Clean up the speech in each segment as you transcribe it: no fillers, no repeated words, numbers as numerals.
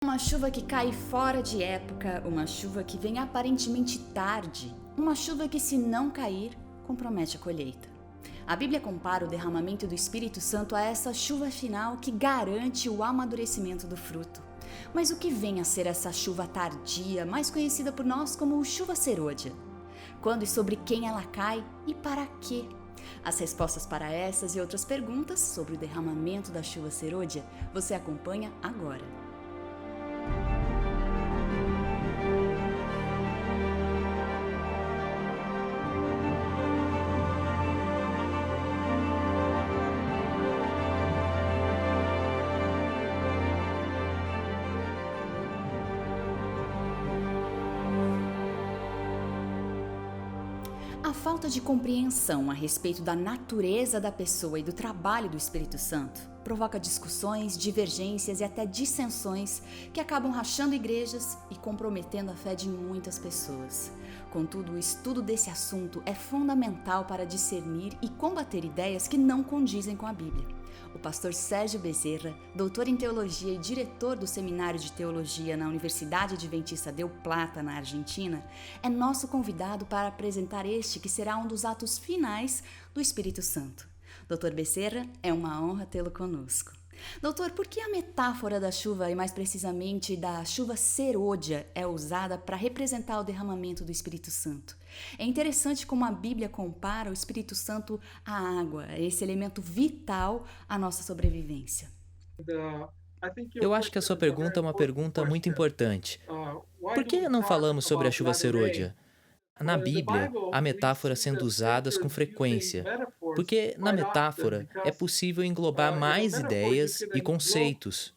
Uma chuva que cai fora de época, uma chuva que vem aparentemente tarde, uma chuva que, se não cair, compromete a colheita. A Bíblia compara o derramamento do Espírito Santo a essa chuva final que garante o amadurecimento do fruto. Mas o que vem a ser essa chuva tardia, mais conhecida por nós como chuva serôdia? Quando e sobre quem ela cai e para quê? As respostas para essas e outras perguntas sobre o derramamento da chuva serôdia você acompanha agora. A falta de compreensão a respeito da natureza da pessoa e do trabalho do Espírito Santo provoca discussões, divergências e até dissensões que acabam rachando igrejas e comprometendo a fé de muitas pessoas. Contudo, o estudo desse assunto é fundamental para discernir e combater ideias que não condizem com a Bíblia. O pastor Sérgio Bezerra, doutor em teologia e diretor do Seminário de Teologia na Universidade Adventista Del Plata, na Argentina, é nosso convidado para apresentar este que será um dos atos finais do Espírito Santo. Doutor Bezerra, é uma honra tê-lo conosco. Doutor, por que a metáfora da chuva, e mais precisamente da chuva serôdia, é usada para representar o derramamento do Espírito Santo? É interessante como a Bíblia compara o Espírito Santo à água, esse elemento vital à nossa sobrevivência. Eu acho que a sua pergunta é uma pergunta muito importante. Por que não falamos sobre a chuva serôdia? Na Bíblia, há metáforas sendo usadas com frequência, porque na metáfora é possível englobar mais ideias e conceitos.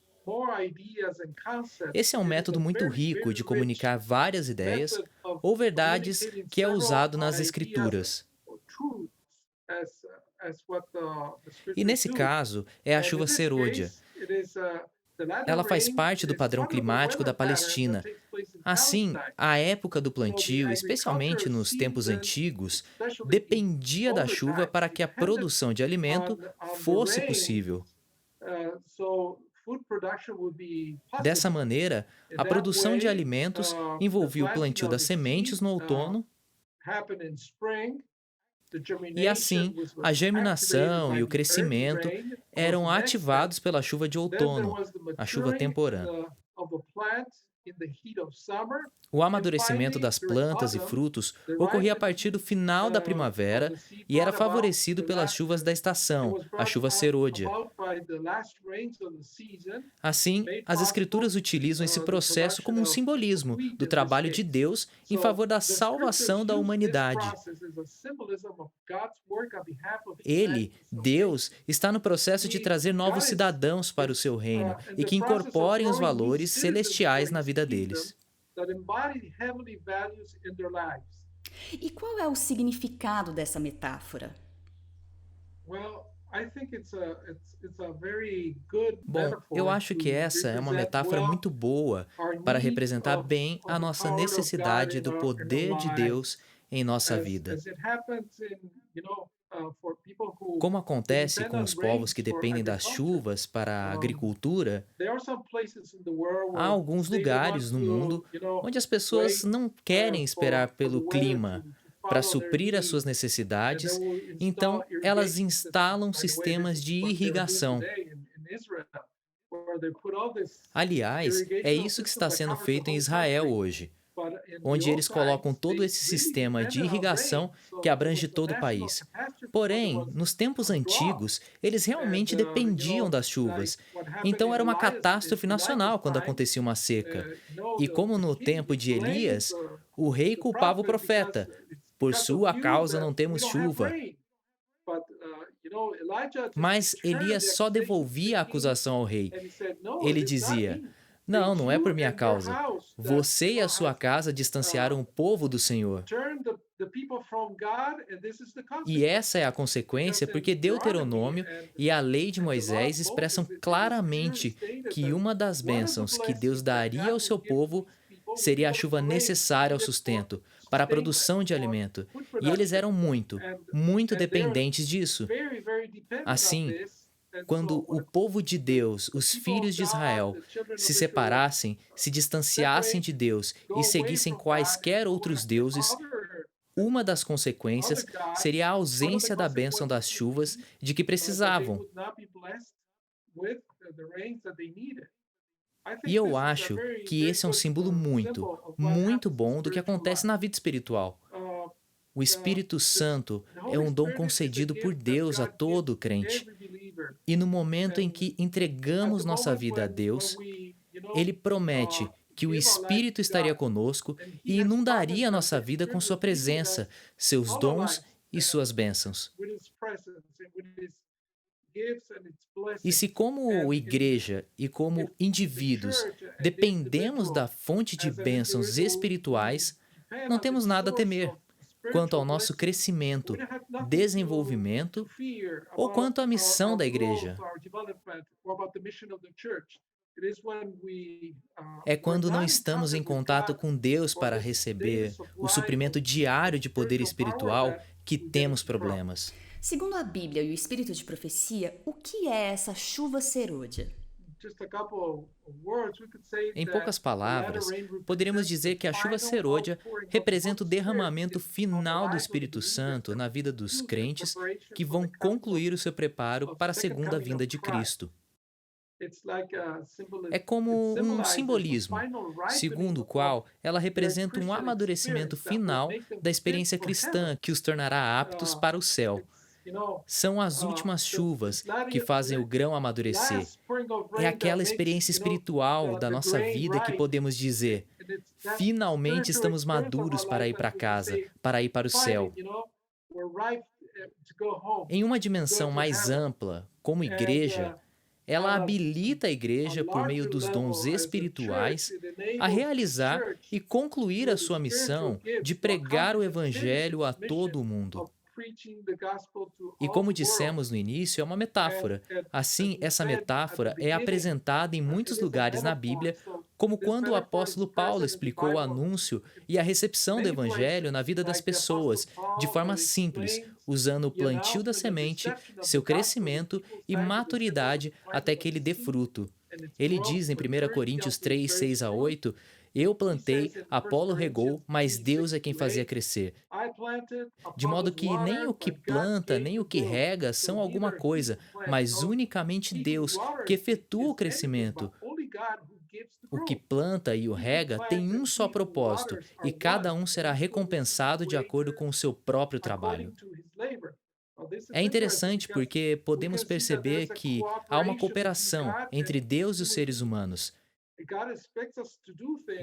Esse é um método muito rico de comunicar várias ideias ou verdades que é usado nas Escrituras. E nesse caso, é a chuva serôdia. Ela faz parte do padrão climático da Palestina. Assim, a época do plantio, especialmente nos tempos antigos, dependia da chuva para que a produção de alimento fosse possível. Dessa maneira, a produção de alimentos envolvia o plantio das sementes no outono e assim a germinação e o crescimento eram ativados pela chuva de outono, a chuva temporã. O amadurecimento das plantas e frutos ocorria a partir do final da primavera e era favorecido pelas chuvas da estação, a chuva serôdia. Assim, as Escrituras utilizam esse processo como um simbolismo do trabalho de Deus em favor da salvação da humanidade. Ele, Deus, está no processo de trazer novos cidadãos para o seu reino e que incorporem os valores celestiais na vida deles. E qual é o significado dessa metáfora? Bom, eu acho que essa é uma metáfora muito boa para representar bem a nossa necessidade do poder de Deus em nossa vida. Como acontece com os povos que dependem das chuvas para a agricultura, há alguns lugares no mundo onde as pessoas não querem esperar pelo clima para suprir as suas necessidades, então elas instalam sistemas de irrigação. Aliás, é isso que está sendo feito em Israel hoje, onde eles colocam todo esse sistema de irrigação que abrange todo o país. Porém, nos tempos antigos, eles realmente dependiam das chuvas. Então era uma catástrofe nacional quando acontecia uma seca. E como no tempo de Elias, o rei culpava o profeta: por sua causa não temos chuva. Mas Elias só devolvia a acusação ao rei. Ele dizia: não, não é por minha causa. Você e a sua casa distanciaram o povo do Senhor. E essa é a consequência porque Deuteronômio e a lei de Moisés expressam claramente que uma das bênçãos que Deus daria ao seu povo seria a chuva necessária ao sustento, para a produção de alimento. E eles eram muito, muito dependentes disso. Assim, Quando o povo de Deus, os filhos de Israel, se separassem, se distanciassem de Deus e seguissem quaisquer outros deuses, uma das consequências seria a ausência da bênção das chuvas de que precisavam. E eu acho que esse é um símbolo muito, muito bom do que acontece na vida espiritual. O Espírito Santo é um dom concedido por Deus a todo crente. E no momento em que entregamos nossa vida a Deus, Ele promete que o Espírito estaria conosco e inundaria a nossa vida com sua presença, seus dons e suas bênçãos. E se, como igreja e como indivíduos, dependemos da fonte de bênçãos espirituais, não temos nada a temer quanto ao nosso crescimento, desenvolvimento ou quanto à missão da igreja. É quando não estamos em contato com Deus para receber o suprimento diário de poder espiritual que temos problemas. Segundo a Bíblia e o Espírito de Profecia, o que é essa chuva serôdia? Em poucas palavras, poderíamos dizer que a chuva serôdia representa o derramamento final do Espírito Santo na vida dos crentes que vão concluir o seu preparo para a segunda vinda de Cristo. É como um simbolismo, segundo o qual ela representa um amadurecimento final da experiência cristã que os tornará aptos para o céu. São as últimas chuvas que fazem o grão amadurecer. É aquela experiência espiritual da nossa vida que podemos dizer: finalmente estamos maduros para ir para casa, para ir para o céu. Em uma dimensão mais ampla, como igreja, ela habilita a igreja, por meio dos dons espirituais, a realizar e concluir a sua missão de pregar o Evangelho a todo o mundo. E como dissemos no início, é uma metáfora. Assim, essa metáfora é apresentada em muitos lugares na Bíblia, como quando o apóstolo Paulo explicou o anúncio e a recepção do Evangelho na vida das pessoas, de forma simples, usando o plantio da semente, seu crescimento e maturidade até que ele dê fruto. Ele diz em 1 Coríntios 3, 6 a 8, eu plantei, Apolo regou, mas Deus é quem fazia crescer. De modo que nem o que planta, nem o que rega são alguma coisa, mas unicamente Deus, que efetua o crescimento. O que planta e o rega tem um só propósito, e cada um será recompensado de acordo com o seu próprio trabalho. É interessante porque podemos perceber que há uma cooperação entre Deus e os seres humanos.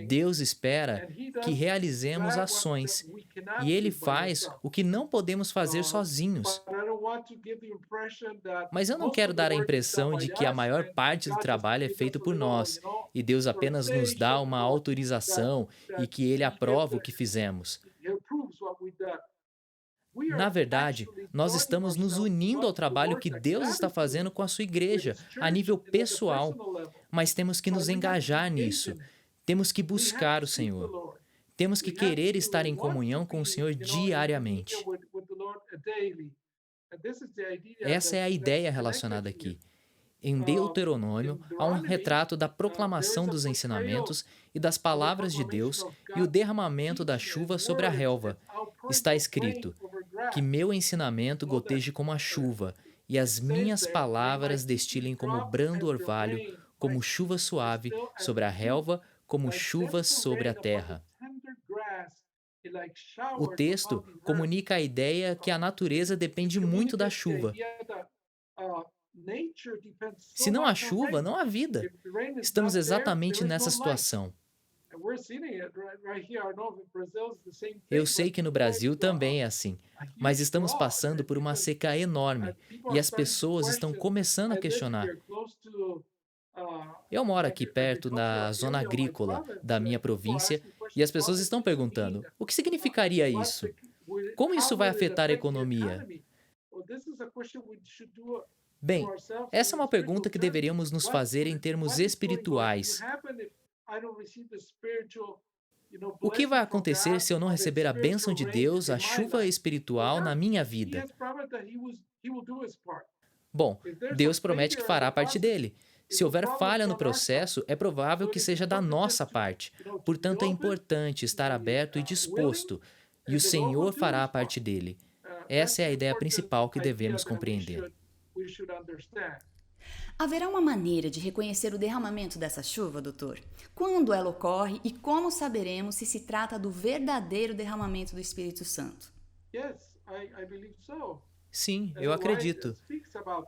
Deus espera que realizemos ações, e Ele faz o que não podemos fazer sozinhos. Mas eu não quero dar a impressão de que a maior parte do trabalho é feito por nós, e Deus apenas nos dá uma autorização e que Ele aprova o que fizemos. Na verdade, nós estamos nos unindo ao trabalho que Deus está fazendo com a sua igreja, a nível pessoal, mas temos que nos engajar nisso. Temos que buscar o Senhor. Temos que querer estar em comunhão com o Senhor diariamente. Essa é a ideia relacionada aqui. Em Deuteronômio, há um retrato da proclamação dos ensinamentos e das palavras de Deus e o derramamento da chuva sobre a relva. Está escrito: que meu ensinamento goteje como a chuva, e as minhas palavras destilem como brando orvalho, como chuva suave sobre a relva, como chuvas sobre a terra. O texto comunica a ideia que a natureza depende muito da chuva. Se não há chuva, não há vida. Estamos exatamente nessa situação. Eu sei que no Brasil também é assim, mas estamos passando por uma seca enorme e as pessoas estão começando a questionar. Eu moro aqui perto da zona agrícola da minha província e as pessoas estão perguntando: o que significaria isso? Como isso vai afetar a economia? Bem, essa é uma pergunta que deveríamos nos fazer em termos espirituais. O que vai acontecer se eu não receber a bênção de Deus, a chuva espiritual na minha vida? Bom, Deus promete que fará a parte dele. Se houver falha no processo, é provável que seja da nossa parte. Portanto, é importante estar aberto e disposto, e o Senhor fará a parte dele. Essa é a ideia principal que devemos compreender. Haverá uma maneira de reconhecer o derramamento dessa chuva, doutor? Quando ela ocorre e como saberemos se se trata do verdadeiro derramamento do Espírito Santo? Sim, eu acredito.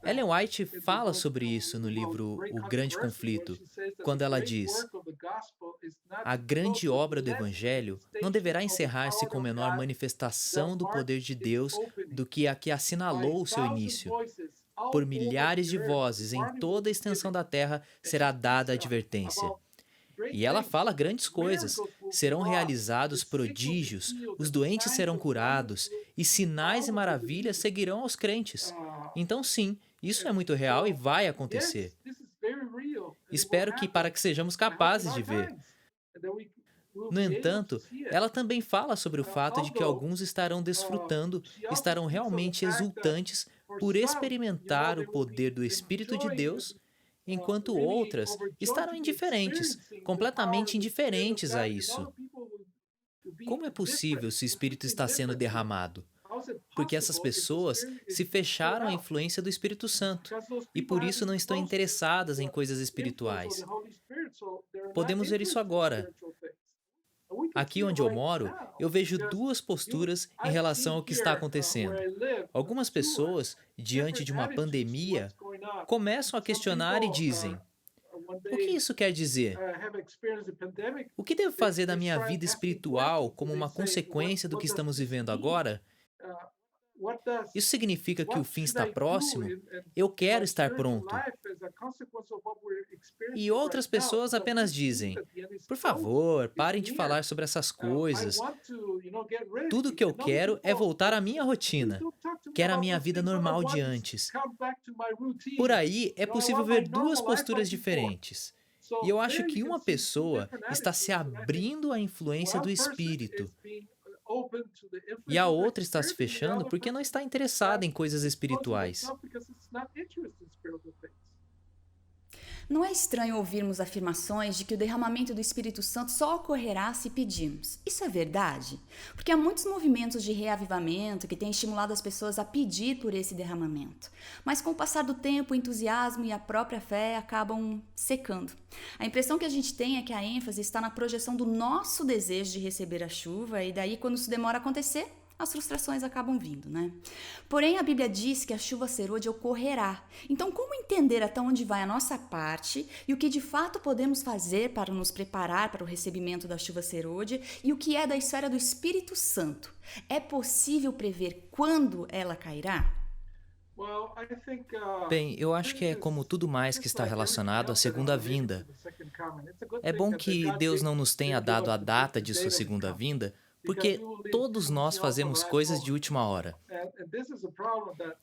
Ellen White fala sobre isso no livro O Grande Conflito, quando ela diz: a grande obra do Evangelho não deverá encerrar-se com menor manifestação do poder de Deus do que a que assinalou o seu início. Por milhares de vozes em toda a extensão da terra será dada a advertência. E ela fala grandes coisas. Serão realizados prodígios, os doentes serão curados, e sinais e maravilhas seguirão aos crentes. Então, sim, isso é muito real e vai acontecer. Espero que para que sejamos capazes de ver. No entanto, ela também fala sobre o fato de que alguns estarão desfrutando, estarão realmente exultantes por experimentar o poder do Espírito de Deus, enquanto outras estarão indiferentes, completamente indiferentes a isso. Como é possível se o Espírito está sendo derramado? Porque essas pessoas se fecharam à influência do Espírito Santo e por isso não estão interessadas em coisas espirituais. Podemos ver isso agora. Aqui onde eu moro, eu vejo duas posturas em relação ao que está acontecendo. Algumas pessoas, diante de uma pandemia, começam a questionar e dizem: o que isso quer dizer? O que devo fazer da minha vida espiritual como uma consequência do que estamos vivendo agora? Isso significa que o fim está próximo? Eu quero estar pronto. E outras pessoas apenas dizem: por favor, parem de falar sobre essas coisas. Tudo o que eu quero é voltar à minha rotina. Quero a minha vida normal de antes. Por aí é possível ver duas posturas diferentes. E eu acho que uma pessoa está se abrindo à influência do Espírito. E a outra está se fechando porque não está interessada em coisas espirituais. Não é estranho ouvirmos afirmações de que o derramamento do Espírito Santo só ocorrerá se pedirmos. Isso é verdade? Porque há muitos movimentos de reavivamento que têm estimulado as pessoas a pedir por esse derramamento. Mas com o passar do tempo, o entusiasmo e a própria fé acabam secando. A impressão que a gente tem é que a ênfase está na projeção do nosso desejo de receber a chuva e daí, quando isso demora a acontecer, as frustrações acabam vindo, né? Porém, a Bíblia diz que a chuva serôdia ocorrerá. Então, como entender até onde vai a nossa parte e o que de fato podemos fazer para nos preparar para o recebimento da chuva serôdia e o que é da esfera do Espírito Santo? É possível prever quando ela cairá? Bem, eu acho que é como tudo mais que está relacionado à segunda vinda. É bom que Deus não nos tenha dado a data de sua segunda vinda, porque todos nós fazemos coisas de última hora.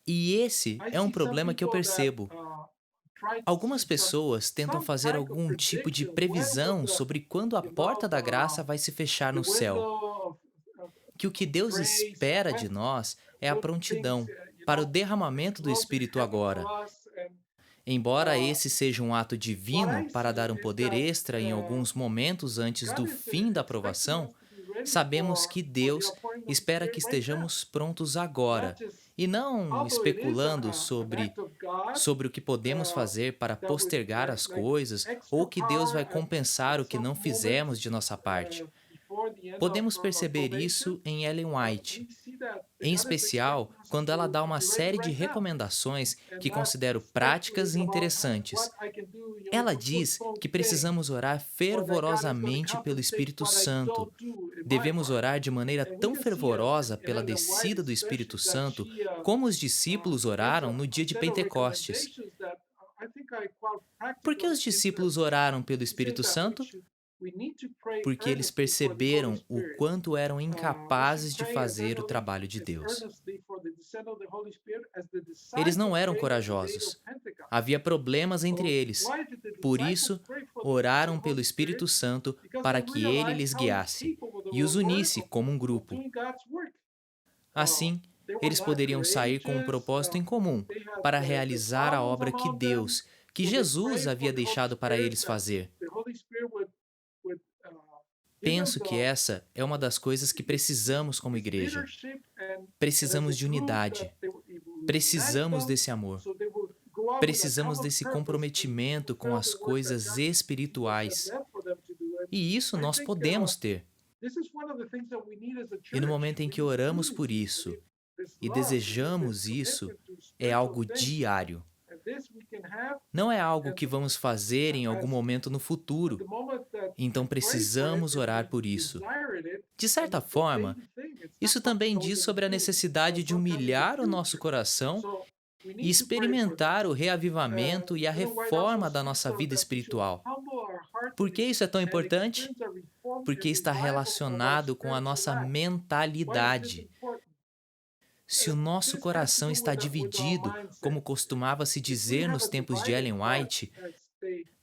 E esse é um problema que eu percebo. Algumas pessoas tentam fazer algum tipo de previsão sobre quando a porta da graça vai se fechar no céu. Que o que Deus espera de nós é a prontidão para o derramamento do Espírito agora. Embora esse seja um ato divino para dar um poder extra em alguns momentos antes do fim da provação, sabemos que Deus espera que estejamos prontos agora e não especulando sobre o que podemos fazer para postergar as coisas ou que Deus vai compensar o que não fizemos de nossa parte. Podemos perceber isso em Ellen White, em especial quando ela dá uma série de recomendações que considero práticas e interessantes. Ela diz que precisamos orar fervorosamente pelo Espírito Santo. Devemos orar de maneira tão fervorosa pela descida do Espírito Santo como os discípulos oraram no dia de Pentecostes. Por que os discípulos oraram pelo Espírito Santo? Porque eles perceberam o quanto eram incapazes de fazer o trabalho de Deus. Eles não eram corajosos. Havia problemas entre eles. Por isso, oraram pelo Espírito Santo para que ele lhes guiasse e os unisse como um grupo. Assim, Eles poderiam sair com um propósito em comum para realizar a obra que Deus, que Jesus havia deixado para eles fazer. Penso que essa é uma das coisas que precisamos como igreja. Precisamos de unidade. Precisamos desse amor. Precisamos desse comprometimento com as coisas espirituais. E isso nós podemos ter. E no momento em que oramos por isso e desejamos isso, é algo diário. Não é algo que vamos fazer em algum momento no futuro. Então precisamos orar por isso. De certa forma, isso também diz sobre a necessidade de humilhar o nosso coração e experimentar o reavivamento e a reforma da nossa vida espiritual. Por que isso é tão importante? Porque está relacionado com a nossa mentalidade. Se o nosso coração está dividido, como costumava se dizer nos tempos de Ellen White,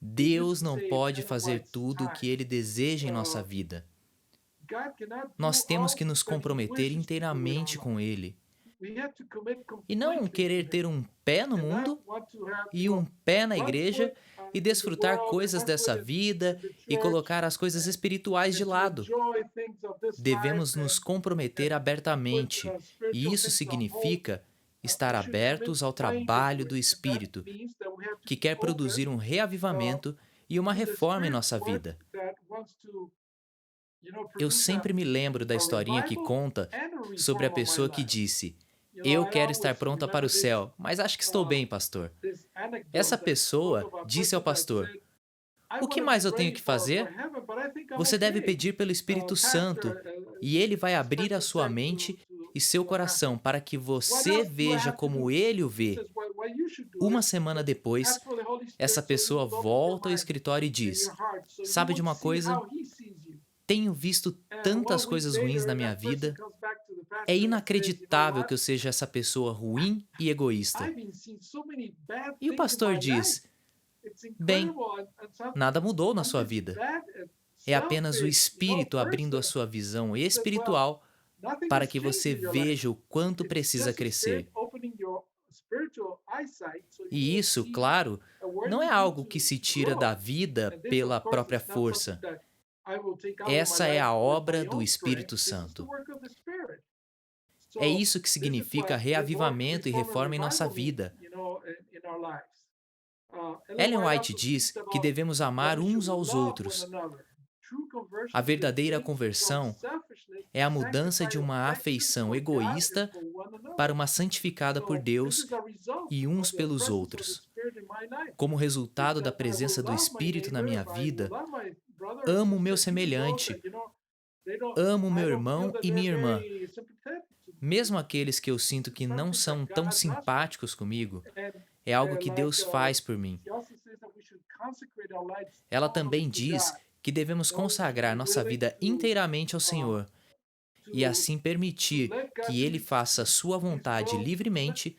Deus não pode fazer tudo o que Ele deseja em nossa vida. Nós temos que nos comprometer inteiramente com Ele. E não querer ter um pé no mundo e um pé na igreja e desfrutar coisas dessa vida e colocar as coisas espirituais de lado. Devemos nos comprometer abertamente, e isso significa estar abertos ao trabalho do Espírito, que quer produzir um reavivamento e uma reforma em nossa vida. Eu sempre me lembro da historinha que conta sobre a pessoa que disse: "Eu quero estar pronta para o céu, mas acho que estou bem, pastor." Essa pessoa disse ao pastor: "O que mais eu tenho que fazer? Você deve pedir pelo Espírito Santo, e ele vai abrir a sua mente e seu coração para que você veja como ele o vê." Uma semana depois, essa pessoa volta ao escritório e diz: "Sabe de uma coisa? Tenho visto tantas coisas ruins na minha vida. É inacreditável que eu seja essa pessoa ruim e egoísta." E o pastor diz: "Bem, nada mudou na sua vida. É apenas o Espírito abrindo a sua visão espiritual para que você veja o quanto precisa crescer." E isso, claro, não é algo que se tira da vida pela própria força. Essa é a obra do Espírito Santo. É isso que significa reavivamento e reforma em nossa vida. Ellen White diz que devemos amar uns aos outros. A verdadeira conversão é a mudança de uma afeição egoísta para uma santificada por Deus e uns pelos outros. Como resultado da presença do Espírito na minha vida, amo o meu semelhante, amo meu irmão e minha irmã, mesmo aqueles que eu sinto que não são tão simpáticos comigo. É algo que Deus faz por mim. Ela também diz que devemos consagrar nossa vida inteiramente ao Senhor e assim permitir que Ele faça sua vontade livremente,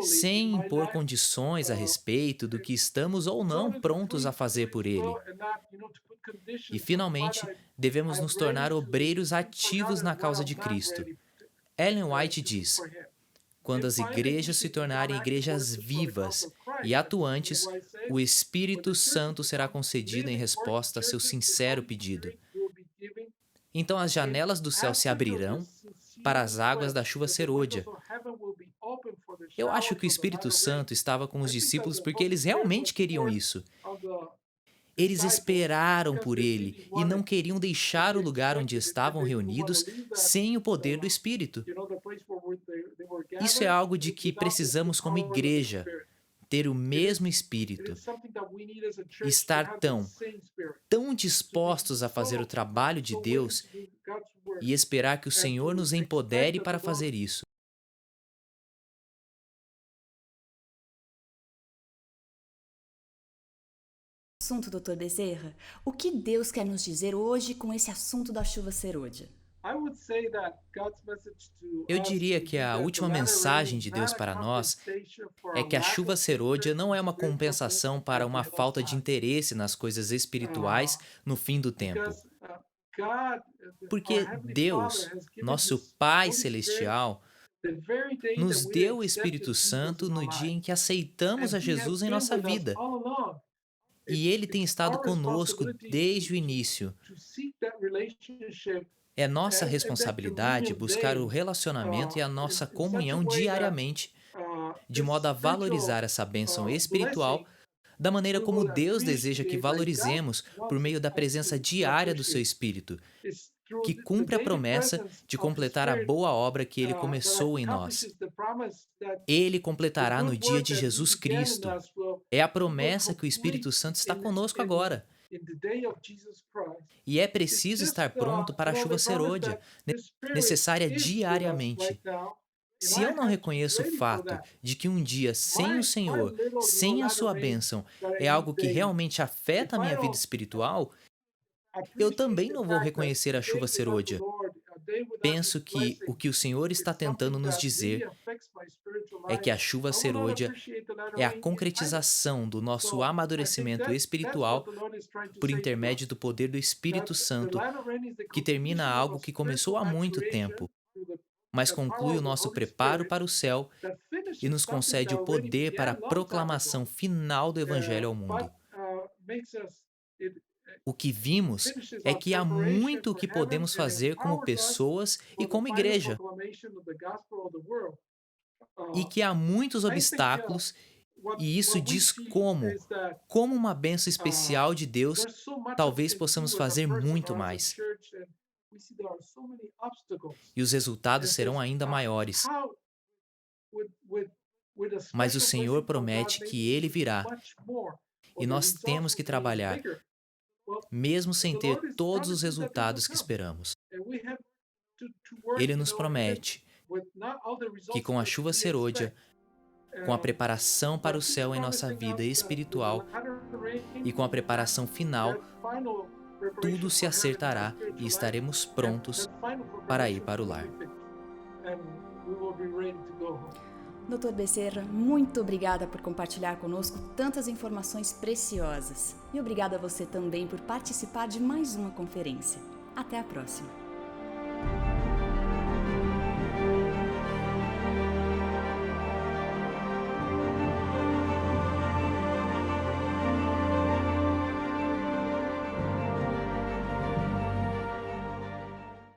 sem impor condições a respeito do que estamos ou não prontos a fazer por Ele. E, finalmente, devemos nos tornar obreiros ativos na causa de Cristo. Ellen White diz: "Quando as igrejas se tornarem igrejas vivas e atuantes, o Espírito Santo será concedido em resposta a seu sincero pedido. Então as janelas do céu se abrirão para as águas da chuva serôdia." Eu acho que o Espírito Santo estava com os discípulos porque eles realmente queriam isso. Eles esperaram por ele e não queriam deixar o lugar onde estavam reunidos sem o poder do Espírito. Isso é algo de que precisamos como igreja, ter o mesmo Espírito, estar tão dispostos a fazer o trabalho de Deus e esperar que o Senhor nos empodere para fazer isso. Assunto, Dr. Bezerra, o que Deus quer nos dizer hoje com esse assunto da chuva serôdia? Eu diria que a última mensagem de Deus para nós é que a chuva serôdia não é uma compensação para uma falta de interesse nas coisas espirituais no fim do tempo. Porque Deus, nosso Pai Celestial, Nos deu o Espírito Santo no dia em que aceitamos a Jesus em nossa vida. E Ele tem estado conosco desde o início. É nossa responsabilidade buscar o relacionamento e a nossa comunhão diariamente, de modo a valorizar essa bênção espiritual da maneira como Deus deseja que valorizemos por meio da presença diária do seu Espírito, que cumpre a promessa de completar a boa obra que Ele começou em nós. Ele completará no dia de Jesus Cristo. É a promessa que o Espírito Santo está conosco agora. E é preciso estar pronto para a chuva serôdia, necessária diariamente. Se eu não reconheço o fato de que um dia sem o Senhor, sem a sua bênção, é algo que realmente afeta a minha vida espiritual, eu também não vou reconhecer a chuva serôdia. Penso que o que o Senhor está tentando nos dizer é que a chuva serôdia é a concretização do nosso amadurecimento espiritual por intermédio do poder do Espírito Santo, que termina algo que começou há muito tempo, mas conclui o nosso preparo para o céu e nos concede o poder para a proclamação final do Evangelho ao mundo. O que vimos é que há muito o que podemos fazer como pessoas e como igreja, e que há muitos obstáculos, e isso diz como uma bênção especial de Deus, talvez possamos fazer muito mais. E os resultados serão ainda maiores. Mas o Senhor promete que Ele virá, e nós temos que trabalhar, mesmo sem ter todos os resultados que esperamos. Ele nos promete que com a chuva serôdia, com a preparação para o céu em nossa vida espiritual e com a preparação final, tudo se acertará e estaremos prontos para ir para o lar. Dr. Becerra, muito obrigada por compartilhar conosco tantas informações preciosas. E obrigada a você também por participar de mais uma conferência. Até a próxima!